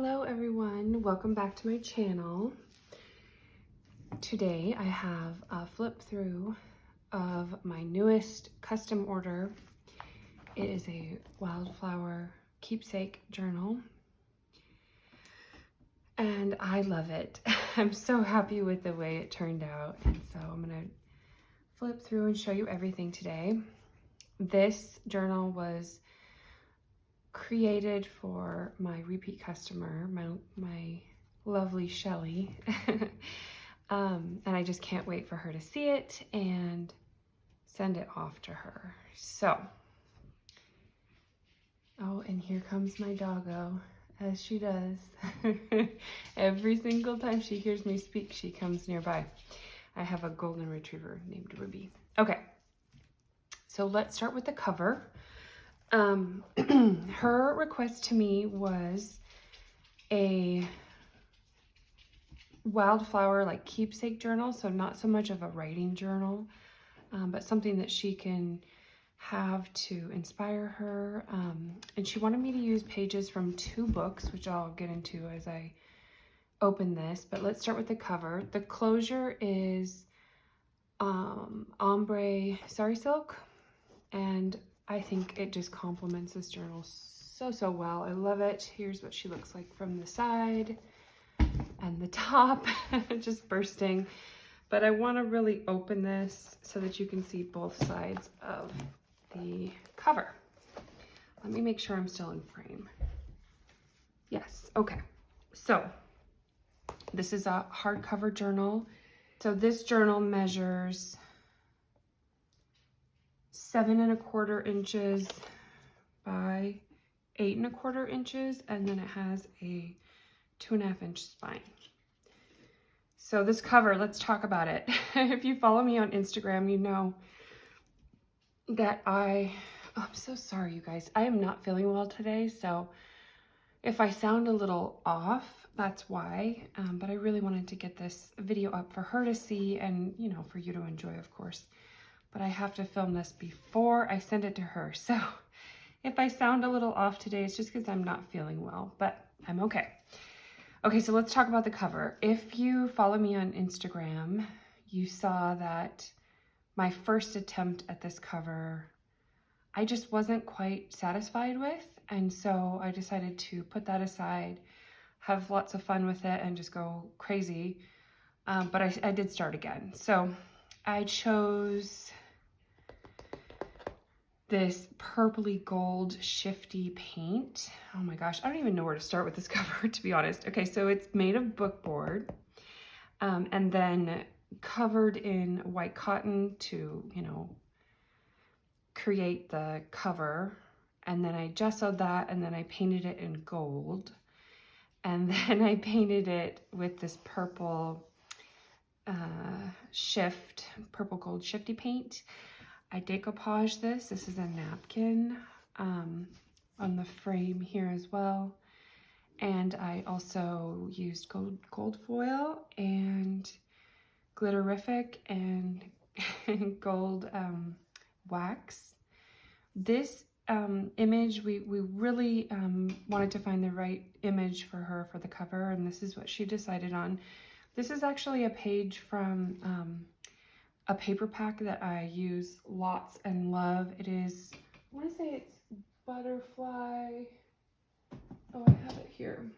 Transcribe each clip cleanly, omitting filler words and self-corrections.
Hello everyone, welcome back to my channel. Today I have a flip through of my newest custom order. It is a Wildflower Keepsake journal and I love it. I'm so happy with the way it turned out, and so I'm gonna flip through and show you everything today. This journal was created for my repeat customer, my lovely Shelly. And I just can't wait for her to see it and send it off to her. So, oh, and here comes my doggo, as she does. Every single time she hears me speak, she comes nearby. I have a golden retriever named Ruby. Okay, so let's start with the cover. Her request to me was a Wildflower like keepsake journal, so not so much of a writing journal, but something that she can have to inspire her. And she wanted me to use pages from 2 books, which I'll get into as I open this, but let's start with the cover. The closure is ombre sari silk, and I think it just complements this journal so well. I love it. Here's what she looks like from the side and the top, just bursting. But I want to really open this so that you can see both sides of the cover. Let me make sure I'm still in frame. Yes, okay. So this is a hardcover journal. So this journal measures 7 1/4 inches by 8 1/4 inches, and then it has a 2 1/2 inch spine. So this cover, let's talk about it. If you follow me on Instagram, you know that I'm so sorry, you guys. I am not feeling well today, so if I sound a little off, that's why. But I really wanted to get this video up for her to see and, you know, for you to enjoy, of course. But I have to film this before I send it to her. So if I sound a little off today, it's just because I'm not feeling well, but I'm okay. Okay, so let's talk about the cover. If you follow me on Instagram, you saw that my first attempt at this cover, I just wasn't quite satisfied with. And so I decided to put that aside, have lots of fun with it, and just go crazy. But I did start again. So I chose this purpley gold shifty paint. Oh my gosh, I don't even know where to start with this cover, to be honest. Okay, so it's made of bookboard, and then covered in white cotton to, you know, create the cover. And then I gessoed that, and then I painted it in gold. And then I painted it with this purple purple gold shifty paint. I decoupaged this. This is a napkin on the frame here as well. And I also used gold foil and glitterific and gold wax. This image, we really wanted to find the right image for her for the cover, and this is what she decided on. This is actually a page from a paper pack that I use lots and love. It is, I want to say it's Butterfly. Oh, I have it here.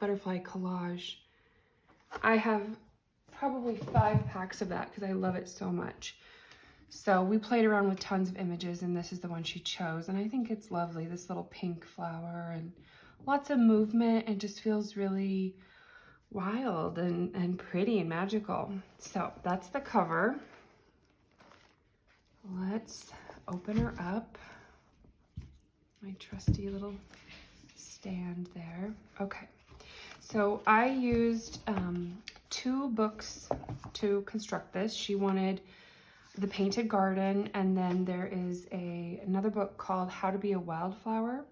Butterfly Collage. I have probably 5 packs of that because I love it so much. So we played around with tons of images, and this is the one she chose. And I think it's lovely, this little pink flower and lots of movement, and just feels really wild and pretty and magical. So that's the cover. Let's open her up. My trusty little stand there. Okay, so I used 2 books to construct this. She wanted The Painted Garden, and then there is another book called How to Be a Wildflower.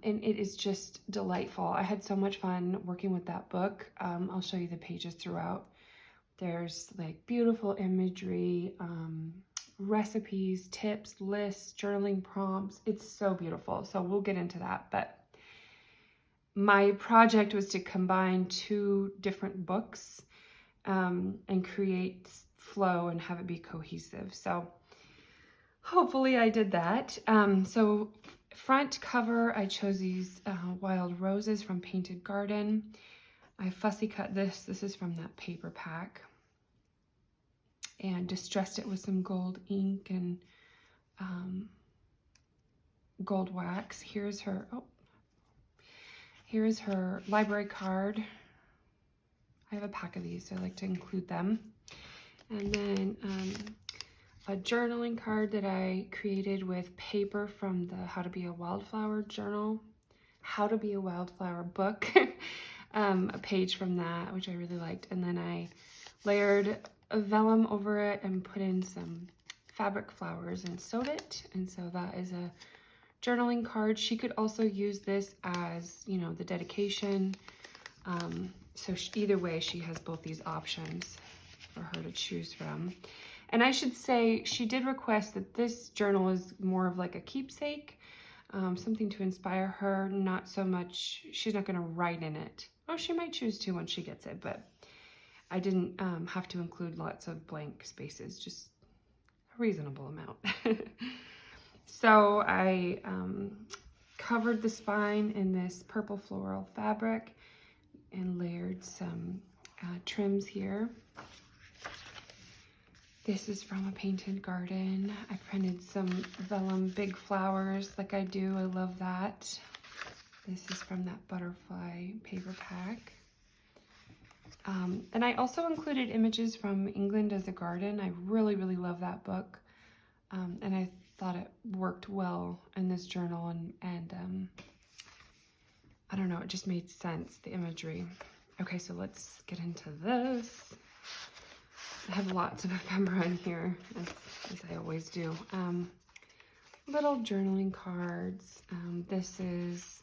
And it is just delightful. I had so much fun working with that book. I'll show you the pages throughout. There's like beautiful imagery, recipes, tips, lists, journaling prompts. It's so beautiful. So we'll get into that. But my project was to combine 2 different books and create flow and have it be cohesive. So hopefully I did that. So front cover, I chose these wild roses from Painted Garden. I fussy cut this. This is from that paper pack. And distressed it with some gold ink and gold wax. Here's her, here's her library card. I have a pack of these, so I like to include them. And then a journaling card that I created with paper from the How to Be a Wildflower journal, How to Be a Wildflower book, a page from that, which I really liked. And then I layered a vellum over it and put in some fabric flowers and sewed it. And so that is a journaling card. She could also use this as, you know, the dedication. So either way, she has both these options for her to choose from. And I should say, she did request that this journal is more of like a keepsake, something to inspire her, not so much, she's not gonna write in it. Oh, she might choose to once she gets it, but I didn't have to include lots of blank spaces, just a reasonable amount. So I covered the spine in this purple floral fabric and layered some trims here. This is from a Painted Garden. I printed some vellum big flowers like I do. I love that. This is from that butterfly paper pack. And I also included images from England as a Garden. I really, really love that book. And I thought it worked well in this journal, and I don't know, it just made sense, the imagery. Okay, so let's get into this. I have lots of ephemera in here, as I always do. Little journaling cards. This is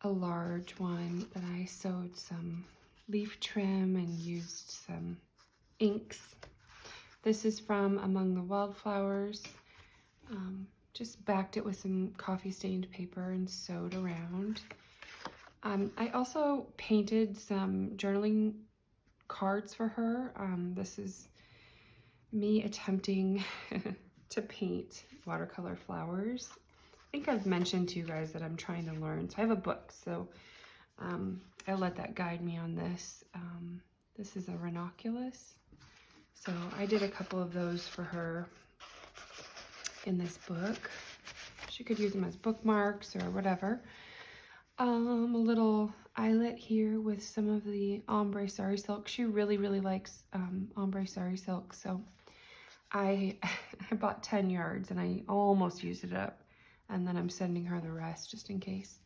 a large one that I sewed some leaf trim and used some inks. This is from Among the Wildflowers. Just backed it with some coffee stained paper and sewed around. I also painted some journaling cards for her. This is me attempting to paint watercolor flowers. I think I've mentioned to you guys that I'm trying to learn. So I have a book, so I let that guide me on this. This is a ranunculus. So I did a couple of those for her in this book. She could use them as bookmarks or whatever. A little eyelet here with some of the ombre sari silk. She really, really likes ombre sari silk. So I bought 10 yards and I almost used it up. And then I'm sending her the rest just in case.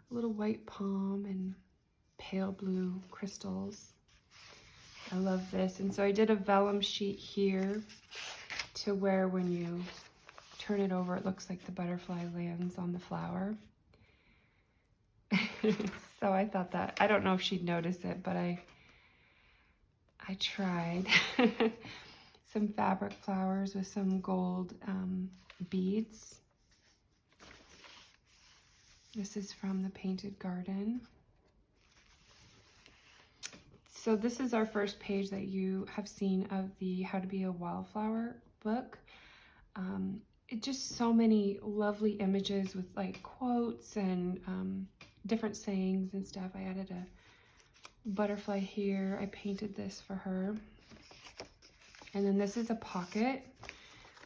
A little white palm and pale blue crystals. I love this. And so I did a vellum sheet here to where when you turn it over, it looks like the butterfly lands on the flower. So I thought that, I don't know if she'd notice it, but I tried. Some fabric flowers with some gold beads. This is from the Painted Garden. So this is our first page that you have seen of the How to Be a Wildflower book. It just so many lovely images with like quotes and different sayings and stuff. I added a butterfly here. I painted this for her. And then this is a pocket.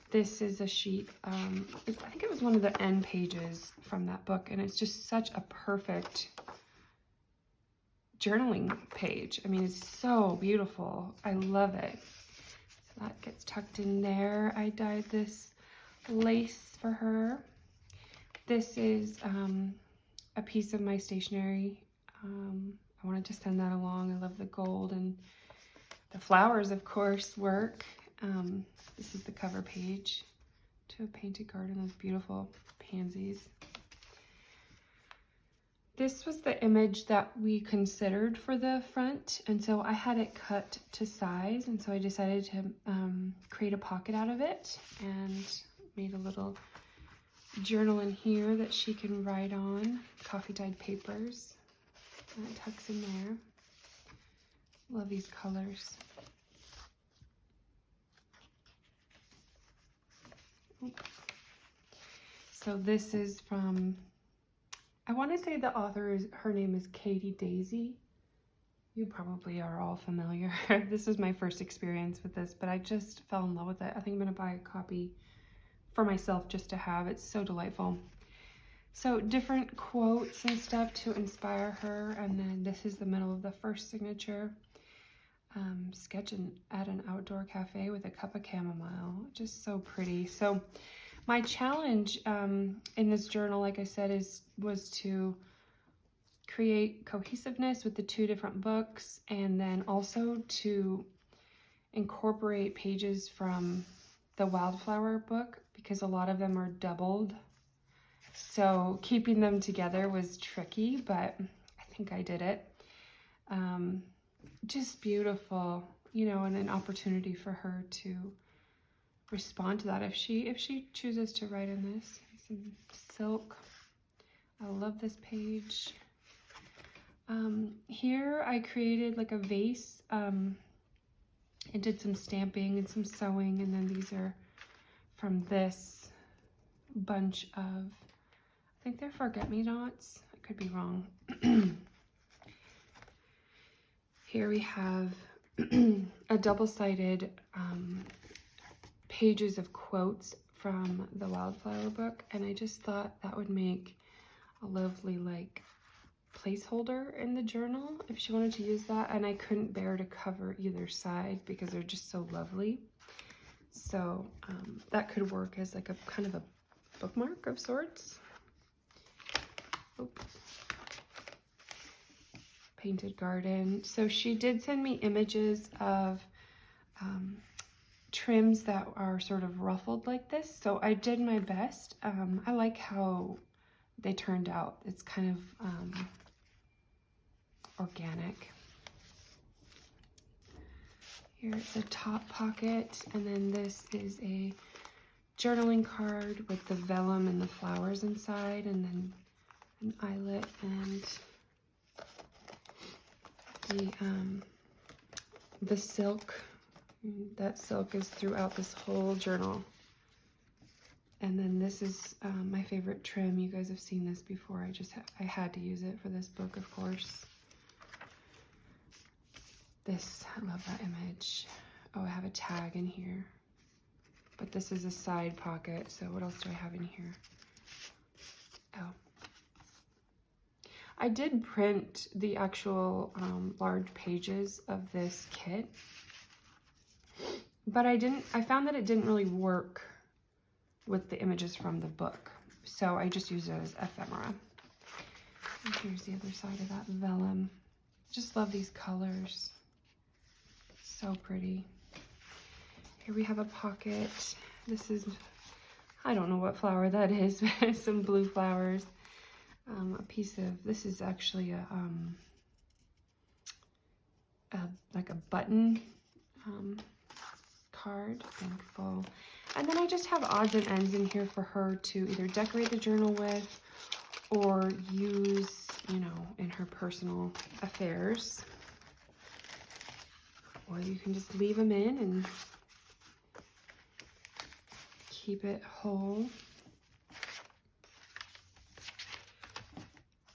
This is a sheet. I think it was one of the end pages from that book, and it's just such a perfect journaling page. I mean, it's so beautiful. I love it. So that gets tucked in there. I dyed this lace for her. This is a piece of my stationery. I wanted to send that along. I love the gold, and the flowers, of course, work. This is the cover page to a Painted Garden. Those beautiful pansies. This was the image that we considered for the front, and so I had it cut to size, and so I decided to create a pocket out of it and made a little journal in here that she can write on, coffee dyed papers. And it tucks in there. Love these colors. So this is from, I want to say the author is, her name is Katie Daisy. You probably are all familiar. This was my first experience with this, but I just fell in love with it. I think I'm going to buy a copy for myself just to have. It's so delightful. So different quotes and stuff to inspire her. And then this is the middle of the first signature. Sketching at an outdoor cafe with a cup of chamomile. Just so pretty. So my challenge in this journal, like I said, was to create cohesiveness with the two different books, and then also to incorporate pages from the Wildflower book, because a lot of them are doubled. So keeping them together was tricky, but I think I did it. Just beautiful, you know, and an opportunity for her to respond to that if she chooses to write in this. Some silk. I love this page. Here I created like a vase and did some stamping and some sewing, and then these are from this bunch of, I think they're forget-me-nots. I could be wrong. Here we have a double-sided pages of quotes from the Wildflower book, and I just thought that would make a lovely like placeholder in the journal if she wanted to use that, and I couldn't bear to cover either side because they're just so lovely. So that could work as like a kind of a bookmark of sorts. Oop. Painted Garden. So she did send me images of trims that are sort of ruffled like this, so I did my best. I like how they turned out. It's kind of organic. Here it's a top pocket, and then this is a journaling card with the vellum and the flowers inside, and then an eyelet, and the silk. That silk is throughout this whole journal. And then this is my favorite trim. You guys have seen this before. I had to use it for this book, of course. This, I love that image. Oh, I have a tag in here. But this is a side pocket, so what else do I have in here? Oh. I did print the actual large pages of this kit, but I found that it didn't really work with the images from the book, so I just used it as ephemera. And here's the other side of that vellum. Just love these colors. So pretty. Here we have a pocket. This is, I don't know what flower that is, but some blue flowers. A piece of, this is actually like a button card, thankful. And then I just have odds and ends in here for her to either decorate the journal with or use, you know, in her personal affairs. Or you can just leave them in and keep it whole.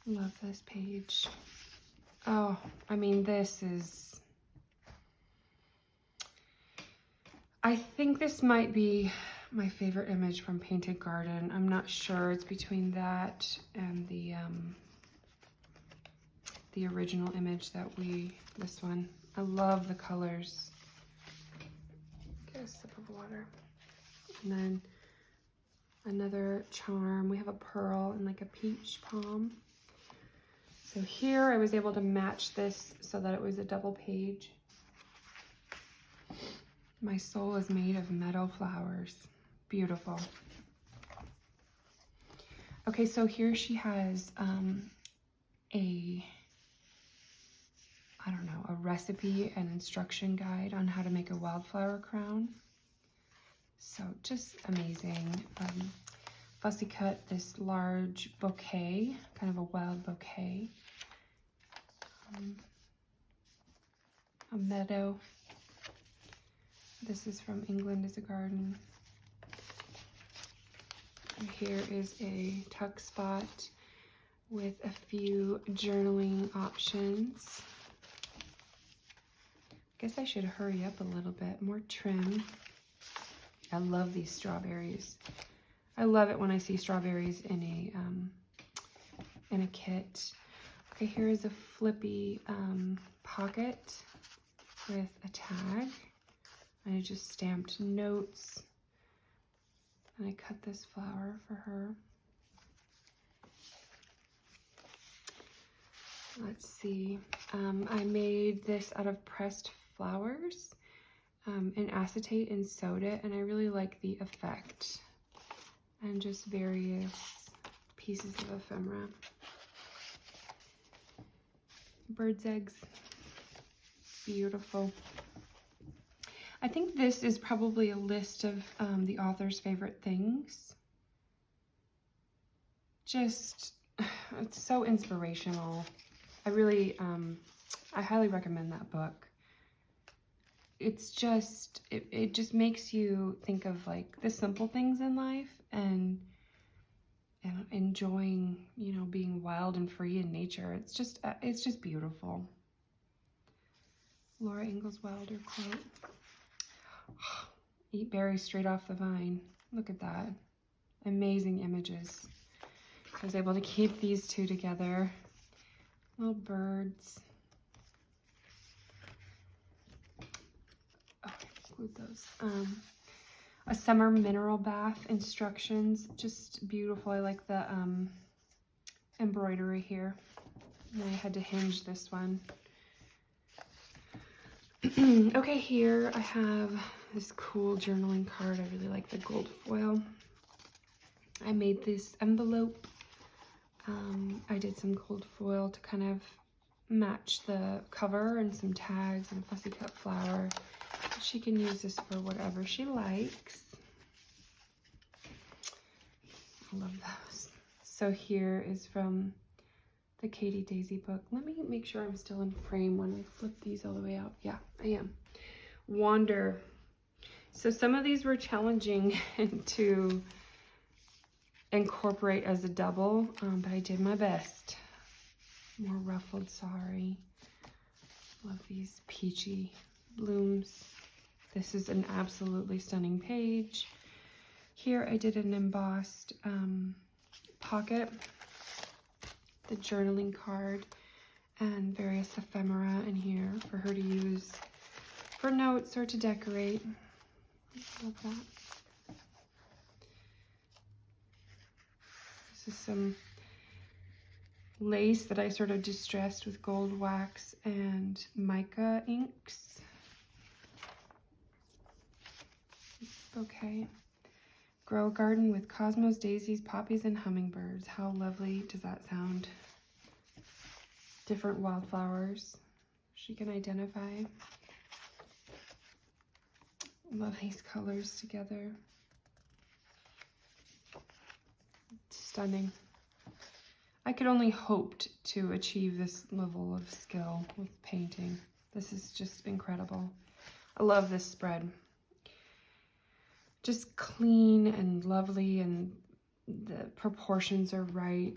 Love this page. Oh, I mean, this is, I think this might be my favorite image from Painted Garden. I'm not sure. It's between that and the original image that this one. I love the colors. Get a sip of water. And then another charm. We have a pearl and like a peach palm. So here I was able to match this so that it was a double page. My soul is made of meadow flowers. Beautiful. Okay, so here she has a recipe and instruction guide on how to make a wildflower crown. So just amazing. fussy cut this large bouquet, kind of a wild bouquet. A meadow. This is from England is a Garden. And here is a tuck spot with a few journaling options. I guess I should hurry up a little bit, more trim. I love these strawberries. I love it when I see strawberries in a kit. Okay, here is a flippy pocket with a tag. And I just stamped notes. And I cut this flower for her. Let's see. I made this out of pressed flowers and acetate and sewed it, and I really like the effect. And just various pieces of ephemera. Bird's eggs. Beautiful. I think this is probably a list of the author's favorite things. Just, it's so inspirational. I really, I highly recommend that book. It's just, it just makes you think of like the simple things in life and enjoying, you know, being wild and free in nature. It's just beautiful. Laura Ingalls Wilder quote. Eat berries straight off the vine. Look at that. Amazing images. I was able to keep these two together. Little birds. Oh, I glued those. A summer mineral bath instructions. Just beautiful. I like the embroidery here. And I had to hinge this one. Okay, here I have this cool journaling card. I really like the gold foil. I made this envelope. I did some gold foil to kind of match the cover and some tags and a fussy cut flower. She can use this for whatever she likes. I love those. So here is from the Katie Daisy book. Let me make sure I'm still in frame when I flip these all the way out. Yeah, I am. Wander. So some of these were challenging to incorporate as a double, but I did my best. More ruffled sari. Love these peachy blooms. This is an absolutely stunning page. Here I did an embossed pocket, the journaling card, and various ephemera in here for her to use for notes or to decorate. Love that. This is some lace that I sort of distressed with gold wax and mica inks. Okay. Grow a garden with cosmos, daisies, poppies, and hummingbirds. How lovely does that sound? Different wildflowers she can identify. Love these colors together. Stunning. I could only hoped to achieve this level of skill with painting. This is just incredible. I love this spread. Just clean and lovely, and the proportions are right.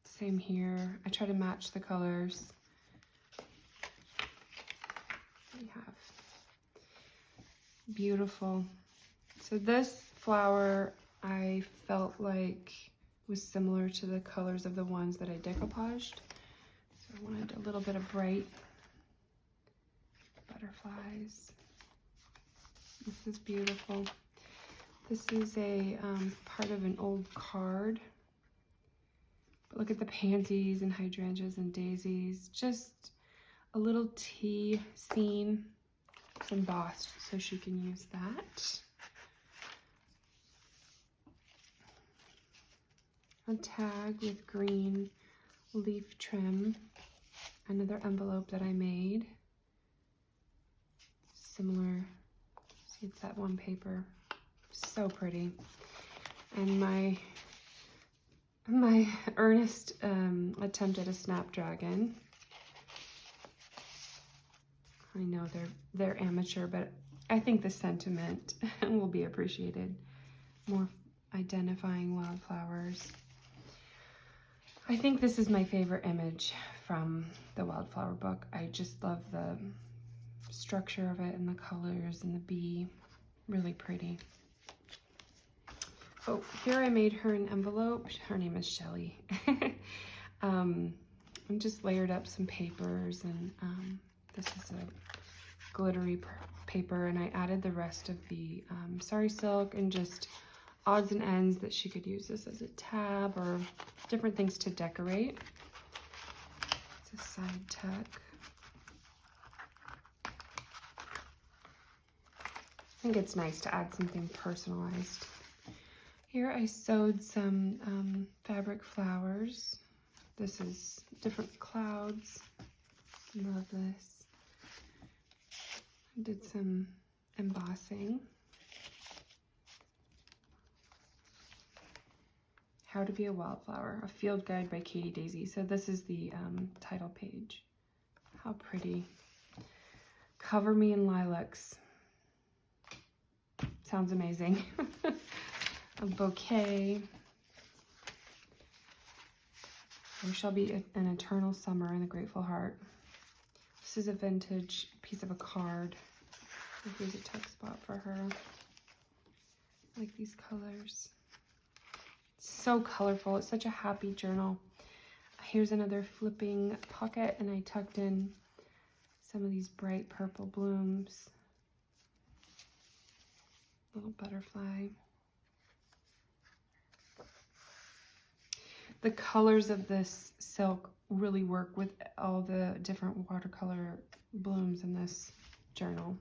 Same here. I try to match the colors. We have beautiful. So this flower I felt like was similar to the colors of the ones that I decoupaged. So I wanted a little bit of bright butterflies. This is beautiful. This is a part of an old card. But look at the pansies and hydrangeas and daisies. Just a little tea scene. It's embossed, so she can use that. A tag with green leaf trim. Another envelope that I made. Similar. See, it's that one paper. So pretty. And my earnest attempt at a snapdragon. I know they're amateur, but I think the sentiment will be appreciated. More identifying wildflowers. I think this is my favorite image from the Wildflower book. I just love the structure of it and the colors and the bee. Really pretty. Oh, here I made her an envelope. Her name is Shelly. I just layered up some papers, and this is a glittery paper, and I added the rest of the sari silk and just odds and ends that she could use this as a tab or different things to decorate. It's a side tuck. I think it's nice to add something personalized. Here I sewed some fabric flowers. This is different clouds. Love this. I did some embossing. How to Be a Wildflower, a field guide by Katie Daisy. So this is the title page. How pretty. Cover Me in Lilacs. Sounds amazing. A bouquet. There shall be an eternal summer in the grateful heart. This is a vintage piece of a card. Here's a tuck spot for her. I like these colors. It's so colorful. It's such a happy journal. Here's another flipping pocket, and I tucked in some of these bright purple blooms. Little butterfly. The colors of this silk really work with all the different watercolor blooms in this journal.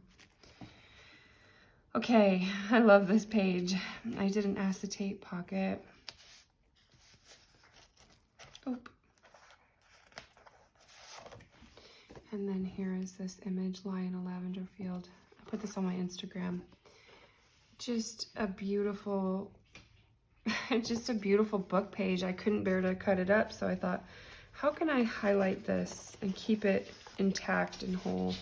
Okay, I love this page. I did an acetate pocket. Oh. And then here is this image, Lie in a Lavender Field. I put this on my Instagram. Just a beautiful book page. I couldn't bear to cut it up, so I thought, how can I highlight this and keep it intact and whole?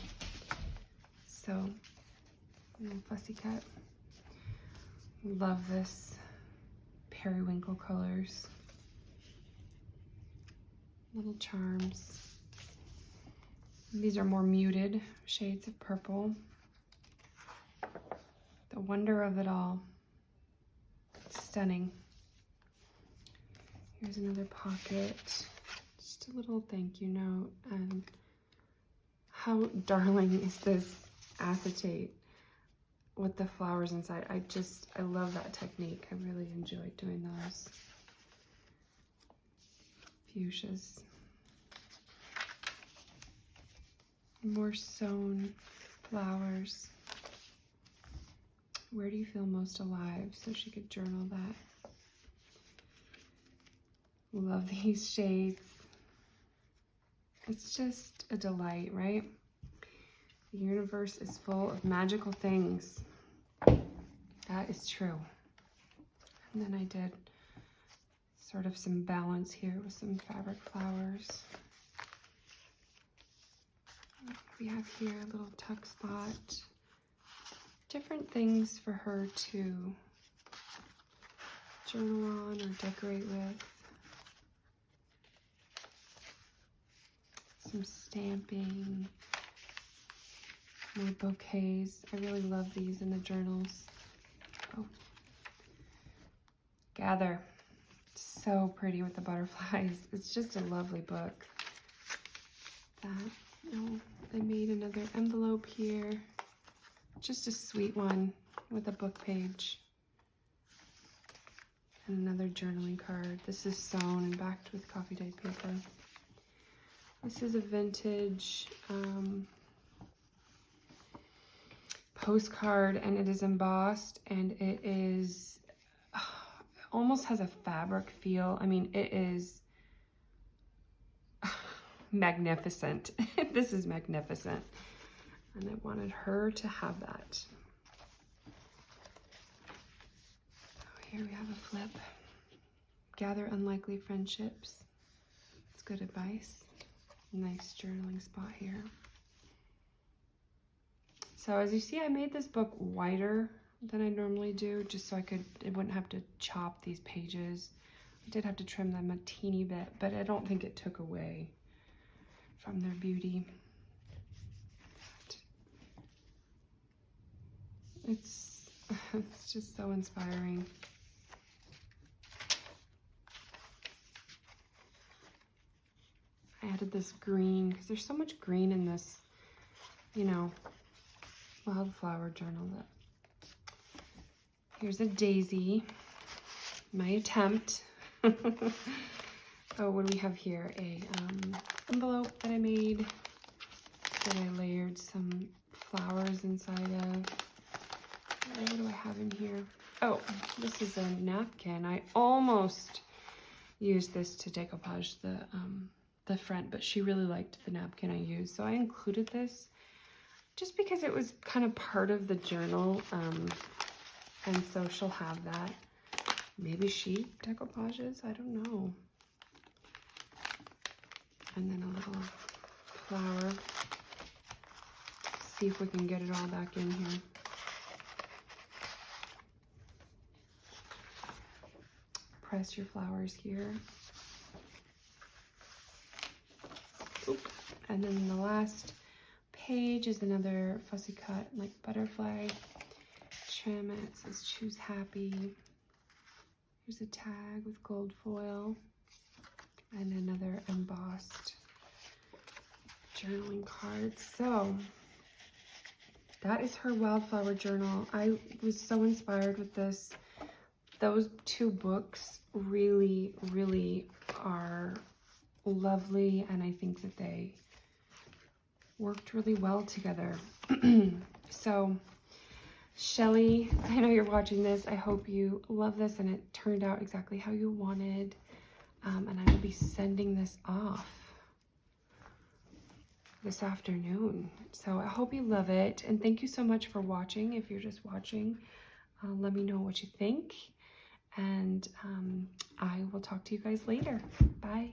So, a little fussy cut. Love this periwinkle colors. Little charms. These are more muted shades of purple. The wonder of it all. Stunning. Here's another pocket. Just a little thank you note. And how darling is this acetate with the flowers inside? I love that technique. I really enjoyed doing those. Fuchsias. More sewn flowers. Where do you feel most alive? So she could journal that. Love these shades. It's just a delight, right? The universe is full of magical things. That is true. And then I did sort of some balance here with some fabric flowers. We have here a little tuck spot. Different things for her to journal on or decorate with. Some stamping, more bouquets. I really love these in the journals. Oh. Gather. So pretty with the butterflies. It's just a lovely book. I made another envelope here. Just a sweet one with a book page. And another journaling card. This is sewn and backed with coffee dyed paper. This is a vintage postcard, and it is embossed, and it is almost has a fabric feel. I mean, it is magnificent. This is magnificent. And I wanted her to have that. Here we have a flip. Gather unlikely friendships. It's good advice. Nice journaling spot here. So as you see, I made this book wider than I normally do, just so it wouldn't have to chop these pages. I did have to trim them a teeny bit, but I don't think it took away from their beauty. It's just so inspiring. I added this green because there's so much green in this, you know, Wildflower journal. Here's a daisy, my attempt. Oh, what do we have here? A envelope that I made that I layered some flowers inside of. What do I have in here? Oh, this is a napkin. I almost used this to decoupage the front, but she really liked the napkin I used, so I included this just because it was kind of part of the journal, and so she'll have that. Maybe she decoupages, I don't know. And then a little flower. See if we can get it all back in here. Press your flowers here. Oop. And then the last page is another fussy cut, like butterfly. Trim it. It says choose happy. Here's a tag with gold foil. And another embossed journaling card. So that is her Wildflower journal. I was so inspired with this. Those two books really, really are lovely, and I think that they worked really well together. So, Shelly, I know you're watching this. I hope you love this and it turned out exactly how you wanted. And I will be sending this off this afternoon. So I hope you love it. And thank you so much for watching. If you're just watching, let me know what you think. And I will talk to you guys later. Bye.